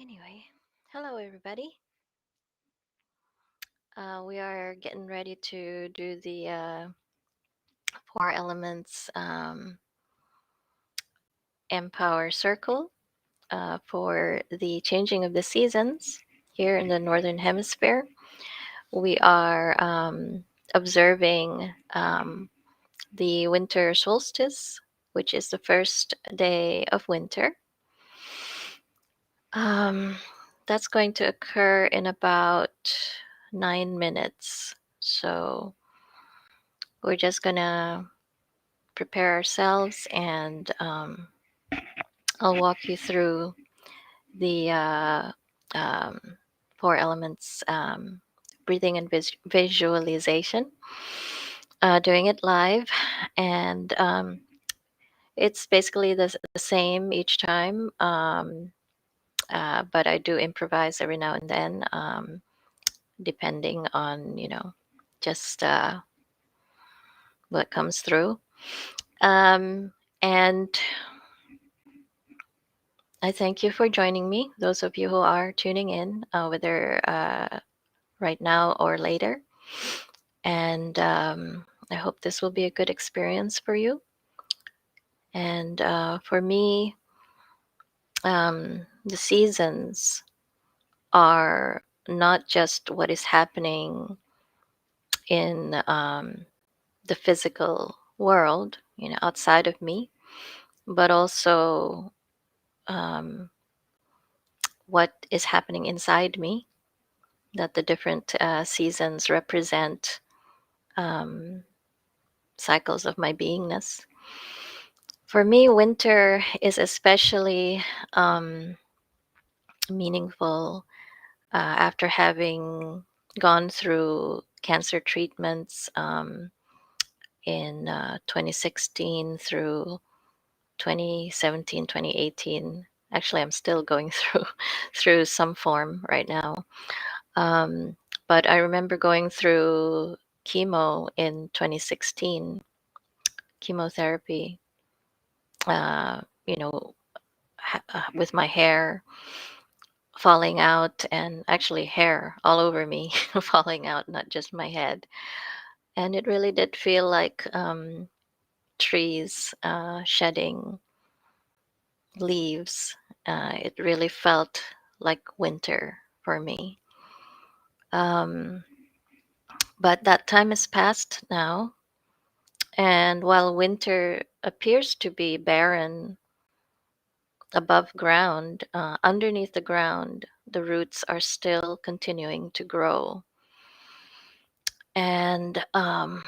Anyway, hello everybody. We are getting ready to do the four elements empower circle for the changing of the seasons here in the northern hemisphere. We are observing the winter solstice, which is the first day of winter. Um, that's going to occur in about 9 minutes. So we're just gonna prepare ourselves, and I'll walk you through the um, four elements breathing and visualization, doing it live. And it's basically the same each time, but I do improvise every now and then, depending on, just what comes through. And I thank you for joining me, those of you who are tuning in, whether right now or later. And I hope this will be a good experience for you. And for me, the seasons are not just what is happening in the physical world, outside of me, but also um, what is happening inside me, that the different seasons represent um, cycles of my beingness. For me, winter is especially meaningful after having gone through cancer treatments in 2016 through 2017, 2018. Actually, I'm still going through some form right now. Um, but I remember going through chemo in 2016, chemotherapy, uh, you know, with my hair falling out, and actually hair all over me falling out, not just my head. And it really did feel like trees shedding leaves. It really felt like winter for me. Um, but that time has passed now. And while winter appears to be barren above ground, underneath the ground, the roots are still continuing to grow. And I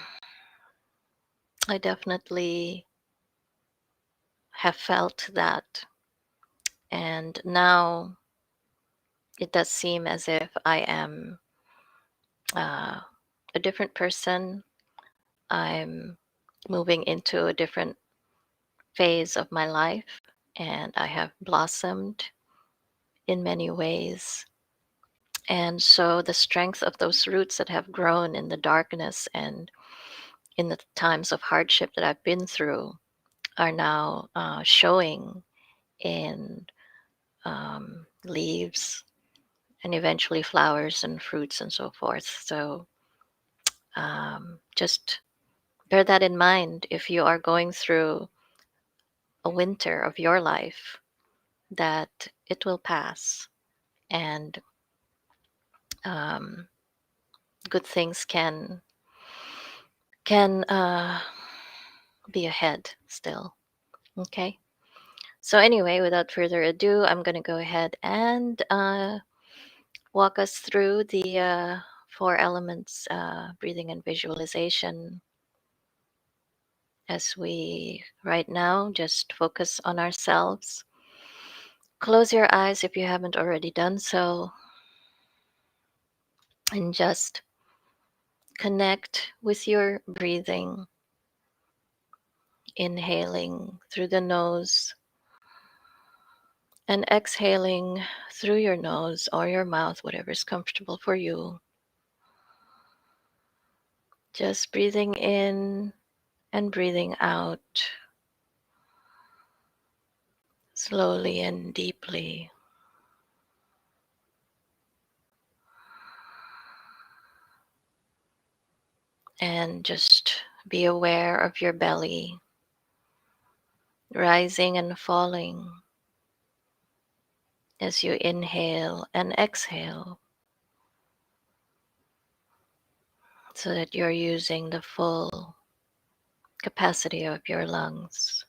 definitely have felt that. And now it does seem as if I am uh, a different person. I'm moving into a different phase of my life, and I have blossomed in many ways. And so the strength of those roots that have grown in the darkness and in the times of hardship that I've been through are now showing in leaves and eventually flowers and fruits and so forth. So just bear that in mind if you are going through a winter of your life, that it will pass, and um, good things can be ahead still. Okay. So anyway, without further ado, I'm going to go ahead and walk us through the four elements breathing and visualization, as we right now just focus on ourselves. Close your eyes if you haven't already done so, and just connect with your breathing, inhaling through the nose and exhaling through your nose or your mouth, whatever is comfortable for you. Just breathing in and breathing out slowly and deeply. And just be aware of your belly rising and falling as you inhale and exhale, so that you're using the full capacity of your lungs.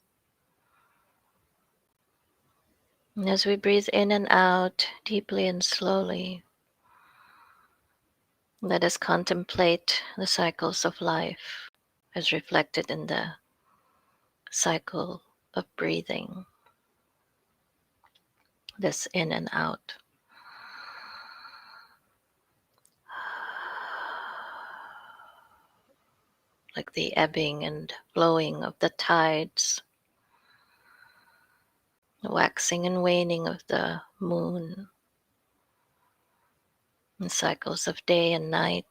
And as we breathe in and out deeply and slowly, let us contemplate the cycles of life as reflected in the cycle of breathing, this in and out. Like the ebbing and flowing of the tides, the waxing and waning of the moon, and cycles of day and night,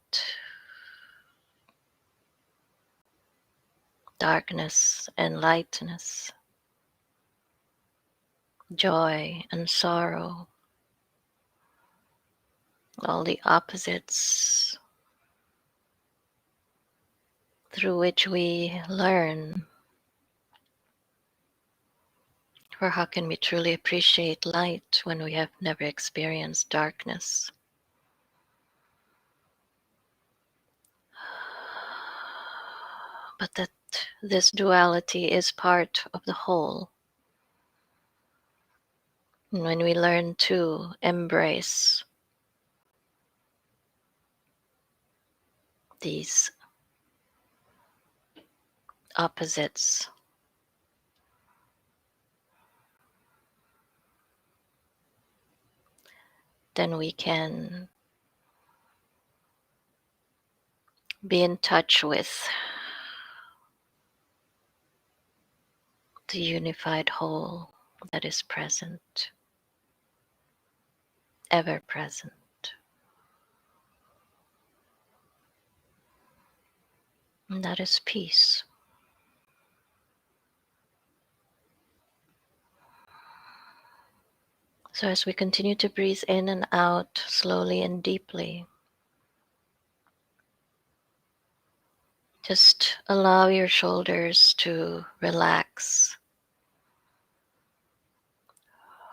darkness and lightness, joy and sorrow, all the opposites through which we learn. For how can we truly appreciate light when we have never experienced darkness? But that this duality is part of the whole. And when we learn to embrace these opposites, then we can be in touch with the unified whole that is present, ever present. And that is peace. So as we continue to breathe in and out slowly and deeply, just allow your shoulders to relax.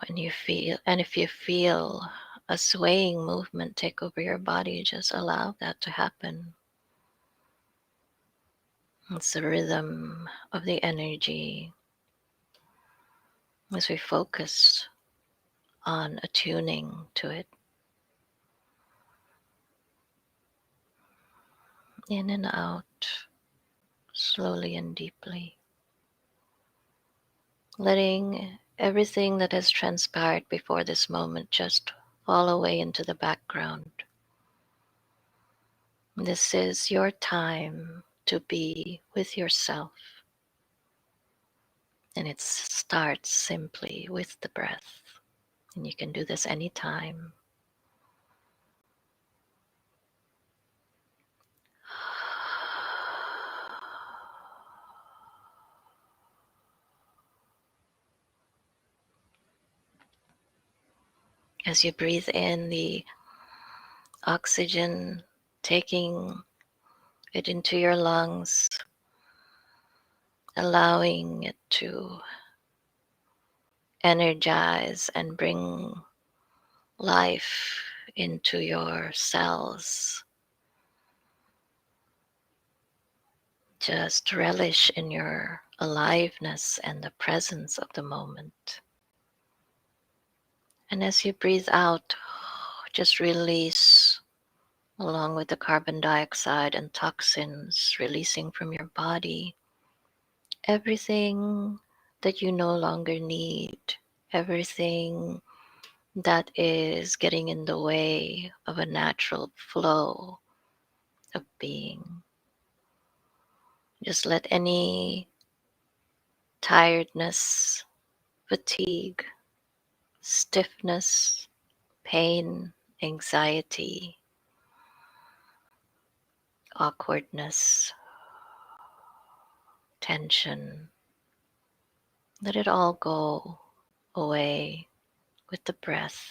And if you feel a swaying movement take over your body, just allow that to happen. It's the rhythm of the energy as we focus on attuning to it. In and out, slowly and deeply. Letting everything that has transpired before this moment just fall away into the background. This is your time to be with yourself. And it starts simply with the breath. And you can do this anytime. As you breathe in the oxygen, taking it into your lungs, allowing it to energize and bring life into your cells. Just relish in your aliveness and the presence of the moment. And as you breathe out, just release along with the carbon dioxide and toxins releasing from your body everything that you no longer need, everything that is getting in the way of a natural flow of being. Just let any tiredness, fatigue, stiffness, pain, anxiety, awkwardness, tension, let it all go away with the breath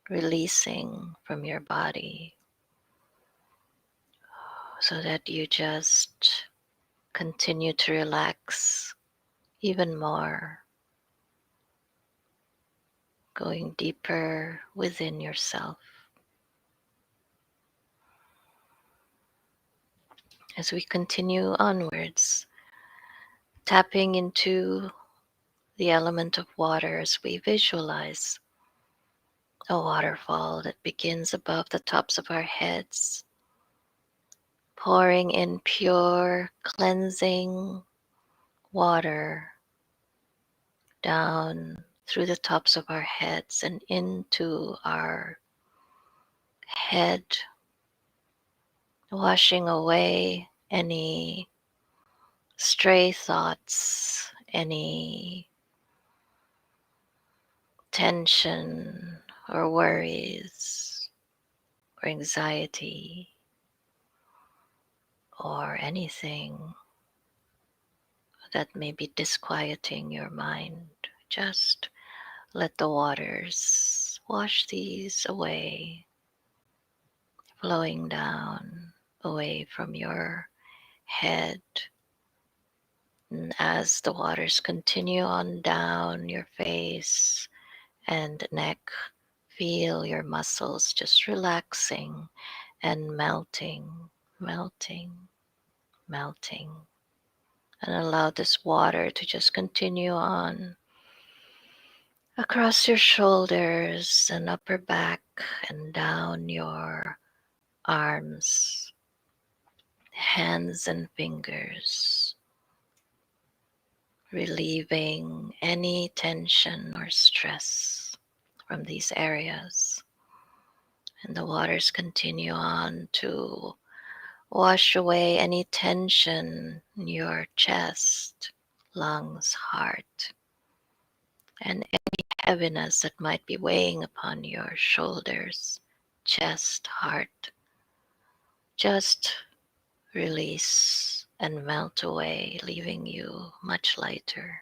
releasing from your body. so that you just continue to relax even more, going deeper within yourself. As we continue onwards, tapping into the element of water as we visualize a waterfall that begins above the tops of our heads, pouring in pure, cleansing water down through the tops of our heads and into our head, washing away any stray thoughts, any tension or worries or anxiety or anything that may be disquieting your mind. Just let the waters wash these away, flowing down away from your head. And as the waters continue on down your face and neck, feel your muscles just relaxing and melting, melting, melting. And allow this water to just continue on across your shoulders and upper back and down your arms, hands and fingers, relieving any tension or stress from these areas. And the waters continue on to wash away any tension in your chest, lungs, heart, and any heaviness that might be weighing upon your shoulders, chest, heart. Just release and melt away, leaving you much lighter.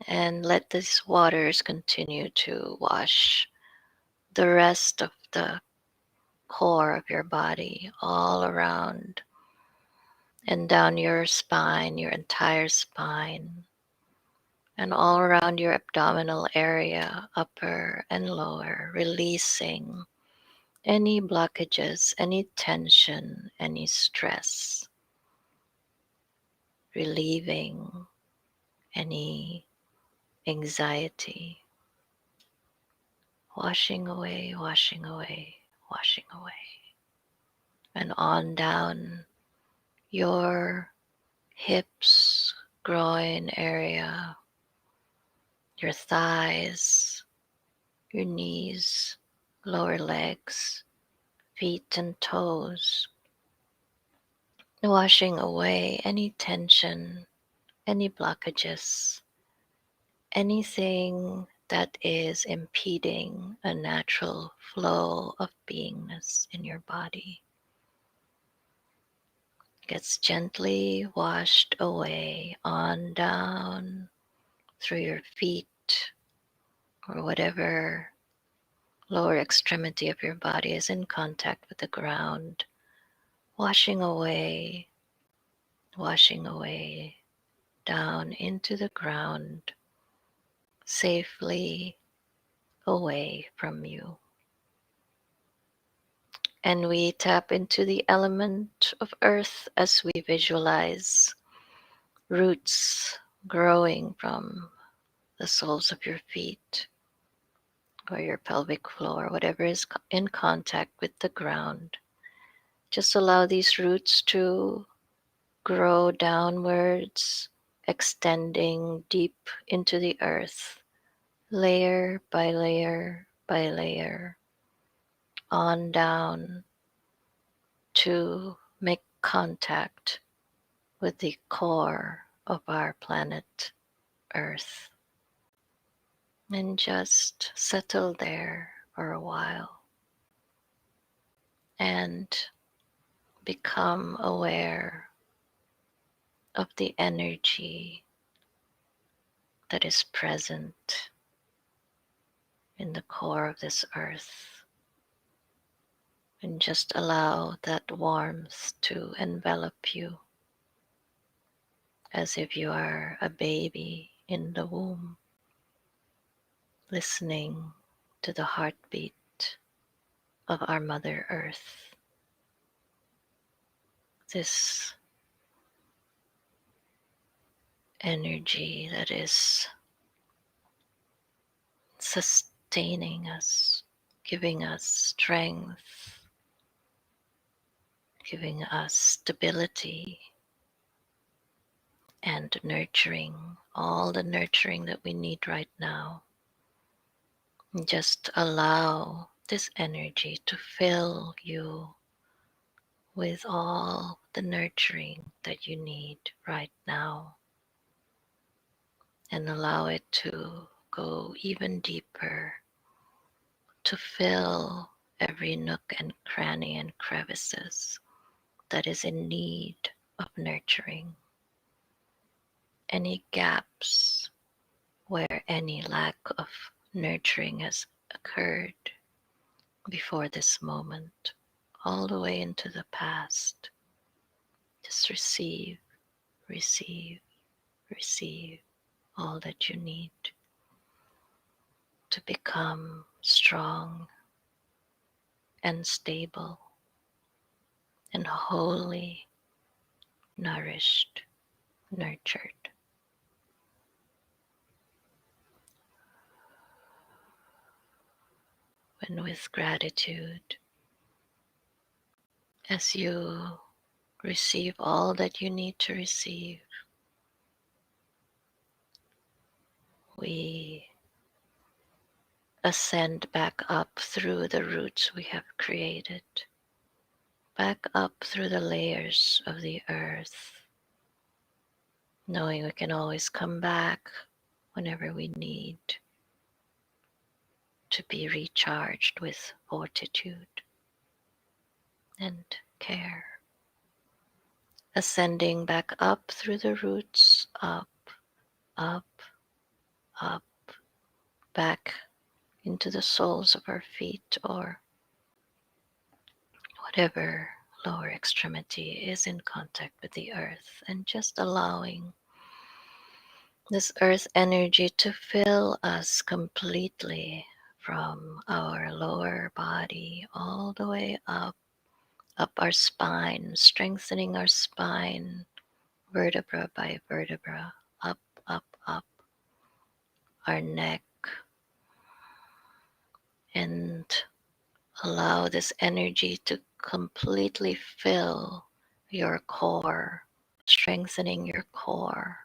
And let these waters continue to wash the rest of the core of your body, all around and down your spine, your entire spine, and all around your abdominal area, upper and lower, releasing any blockages, any tension, any stress, relieving any anxiety, washing away, washing away, washing away, and on down your hips, groin area, your thighs, your knees, lower legs, feet and toes, washing away any tension, any blockages, anything that is impeding a natural flow of beingness in your body. Gets gently washed away on down through your feet or whatever lower extremity of your body is in contact with the ground, washing away down into the ground, safely away from you. And we tap into the element of earth as we visualize roots growing from the soles of your feet or your pelvic floor, whatever is in contact with the ground. Just allow these roots to grow downwards, extending deep into the earth, layer by layer by layer, on down to make contact with the core of our planet Earth. And just settle there for a while and become aware of the energy that is present in the core of this earth, And just allow that warmth to envelop you as if you are a baby in the womb, listening to the heartbeat of our Mother Earth. This energy that is sustaining us, giving us strength, giving us stability, and nurturing, all the nurturing that we need right now. And just allow this energy to fill you with all the nurturing that you need right now, and allow it to go even deeper, to fill every nook and cranny and crevices that is in need of nurturing. Any gaps where any lack of nurturing has occurred before this moment, all the way into the past. Just receive, receive, receive all that you need to become strong and stable and wholly nourished, nurtured. And with gratitude, as you receive all that you need to receive, we ascend back up through the roots we have created, back up through the layers of the earth, knowing we can always come back whenever we need to be recharged with fortitude and care. Ascending back up through the roots, up, up, up, back into the soles of our feet, or whatever lower extremity is in contact with the earth, and just allowing this earth energy to fill us completely from our lower body all the way up our spine, strengthening our spine vertebra by vertebra, up, up, up, our neck, and allow this energy to completely fill your core, strengthening your core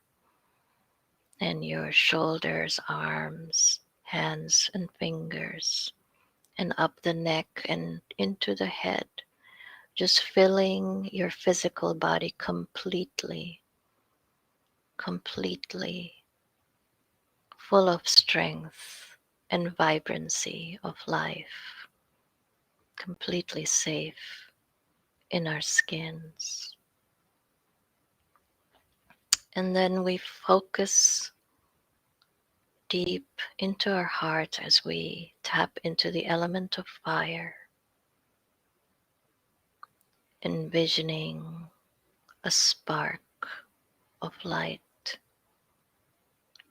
and your shoulders, arms, hands, and fingers, and up the neck and into the head, just filling your physical body completely, completely full of strength and vibrancy of life, completely safe in our skins. And then we focus deep into our heart as we tap into the element of fire, envisioning a spark of light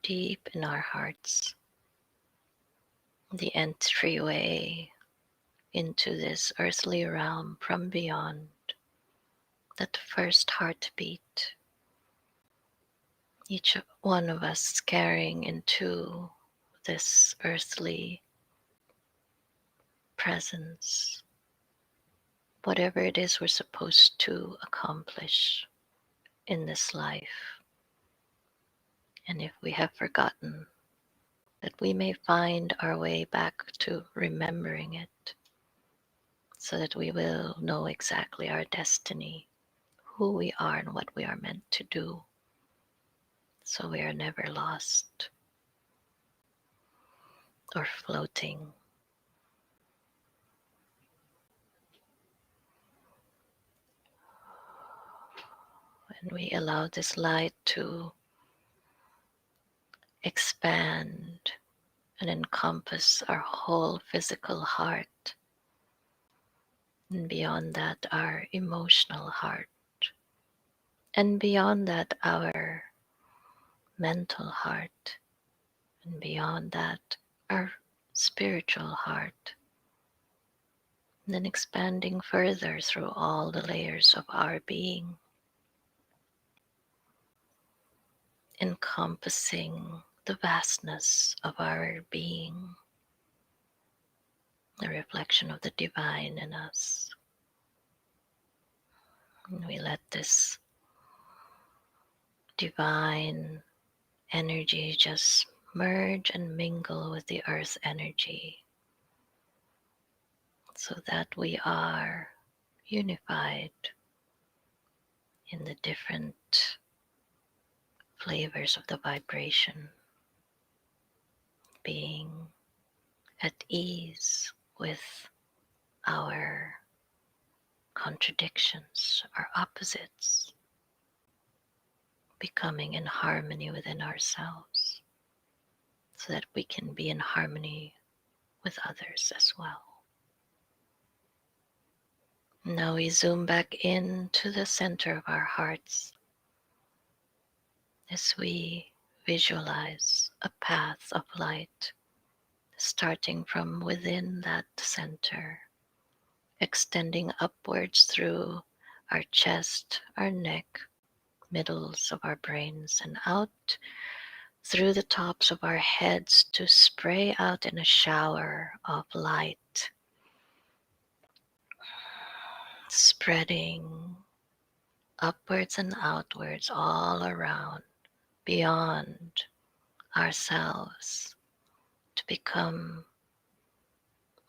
deep in our hearts, the entryway into this earthly realm from beyond, that first heartbeat, each one of us carrying into this earthly presence, whatever it is we're supposed to accomplish in this life. And if we have forgotten, that we may find our way back to remembering it, so that we will know exactly our destiny, who we are and what we are meant to do, so we are never lost or floating. And we allow this light to expand and encompass our whole physical heart, and beyond that, our emotional heart, and beyond that, our mental heart, and beyond that, our spiritual heart, and then expanding further through all the layers of our being, encompassing the vastness of our being, the reflection of the divine in us. And we let this divine energy just merge and mingle with the earth energy so that we are unified in the different flavors of the vibration, being at ease with our contradictions, our opposites, becoming in harmony within ourselves so that we can be in harmony with others as well. Now we zoom back into the center of our hearts as we visualize a path of light starting from within that center, extending upwards through our chest, our neck, middles of our brains, and out through the tops of our heads to spray out in a shower of light, spreading upwards and outwards all around, beyond ourselves, to become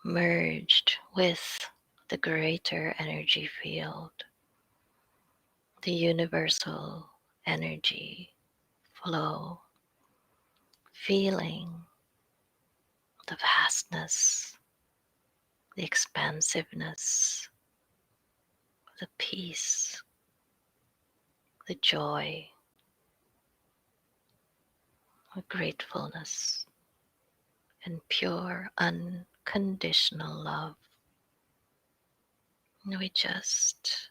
merged with the greater energy field, the universal energy flow, feeling the vastness, the expansiveness, the peace, the joy, the gratefulness, and pure unconditional love. And we just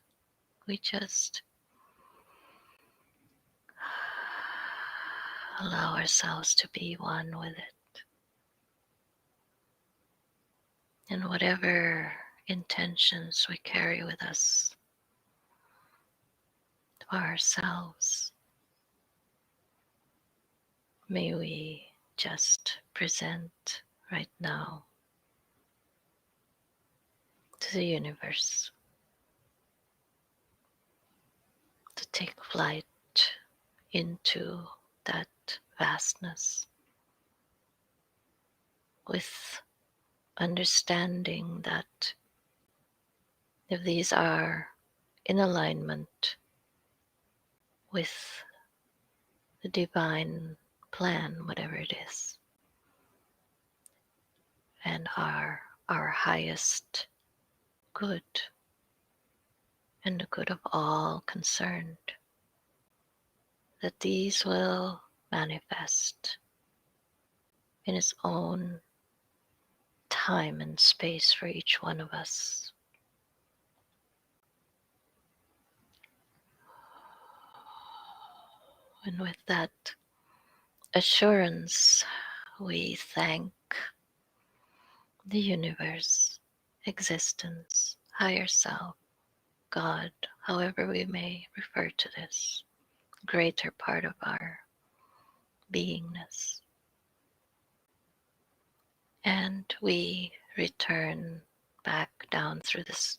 allow ourselves to be one with it. And whatever intentions we carry with us to ourselves, may we just present right now to the universe to take flight into that vastness with understanding that if these are in alignment with the divine plan, whatever it is, and are our highest good and the good of all concerned, that these will manifest in its own time and space for each one of us. And with that assurance, we thank the universe, existence, higher self, God, however we may refer to this greater part of our beingness. And we return back down through this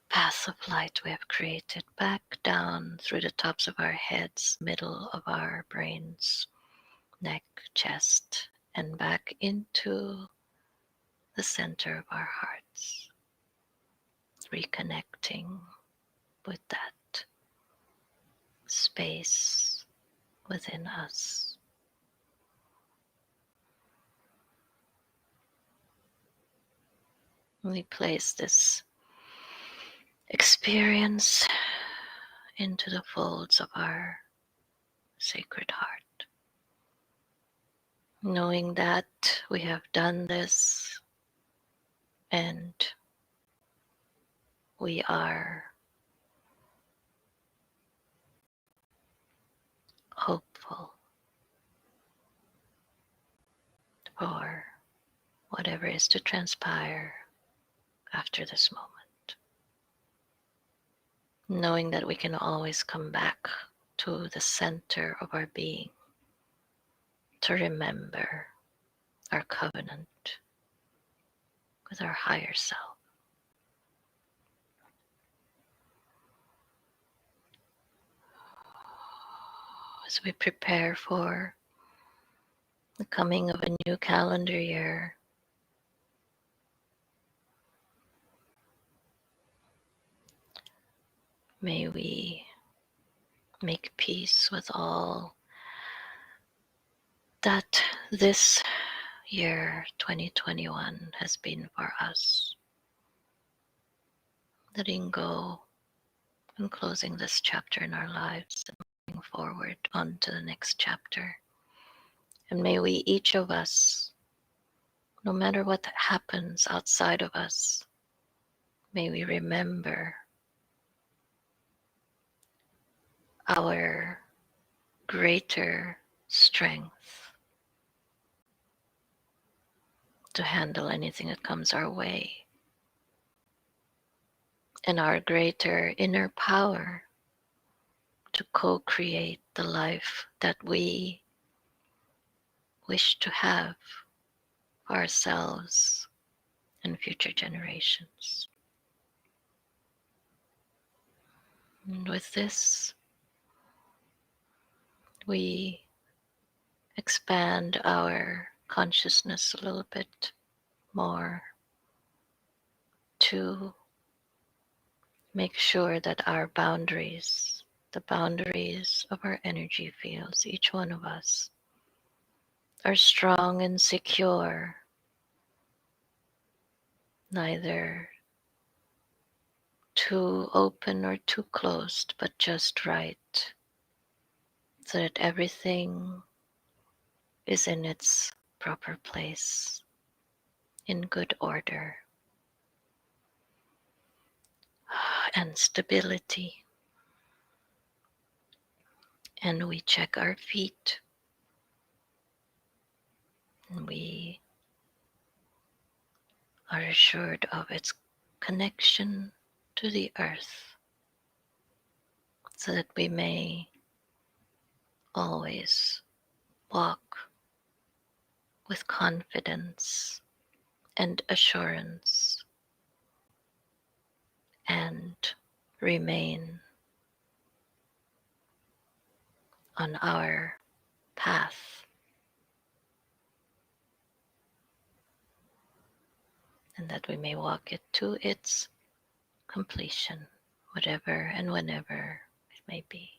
path of light we have created, back down through the tops of our heads, middle of our brains, neck, chest, and back into the center of our hearts, reconnecting with that space within us. We place this experience into the folds of our sacred heart, knowing that we have done this and we are hopeful for whatever is to transpire after this moment, knowing that we can always come back to the center of our being to remember our covenant with our higher self. As we prepare for the coming of a new calendar year, may we make peace with all that this year 2021 has been for us, letting go and closing this chapter in our lives and moving forward on to the next chapter. And may we, each of us, no matter what happens outside of us, may we remember our greater strength to handle anything that comes our way, and our greater inner power to co-create the life that we wish to have for ourselves and future generations. And with this, we expand our consciousness a little bit more to make sure that our boundaries, the boundaries of our energy fields, each one of us, are strong and secure, neither too open or too closed, but just right, so that everything is in its proper place, in good order and stability. And we check our feet, and we are assured of its connection to the earth, so that we may always walk with confidence and assurance and remain on our path, and that we may walk it to its completion, whatever and whenever it may be.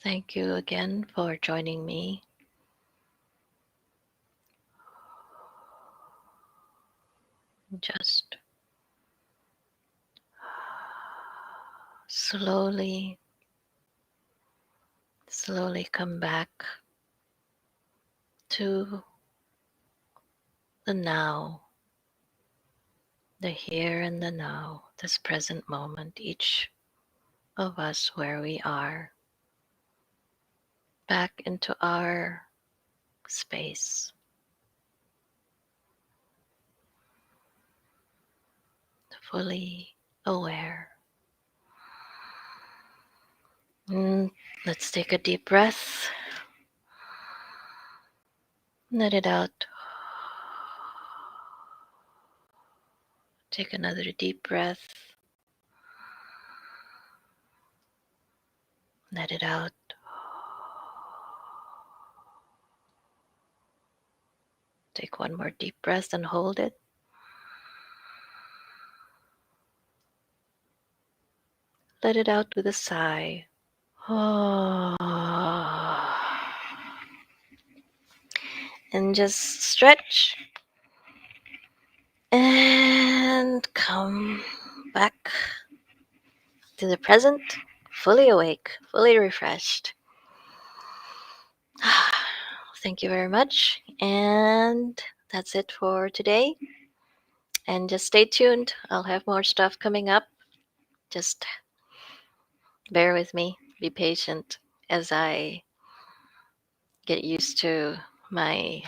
Thank you again for joining me. Just slowly come back to the now, the here and the now, this present moment, each of us where we are, back into our space, fully aware. Let's take a deep breath. Let it out. Take another deep breath. Let it out. Take one more deep breath and hold it. Let it out with a sigh. And just stretch and come back to the present, fully awake, fully refreshed. Thank you very much, And that's it for today. And just stay tuned. I'll have more stuff coming up. Just bear with me. Be patient as I get used to my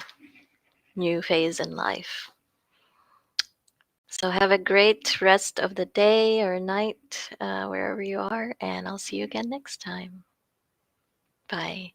new phase in life. So have a great rest of the day or night, wherever you are, and I'll see you again next time. Bye.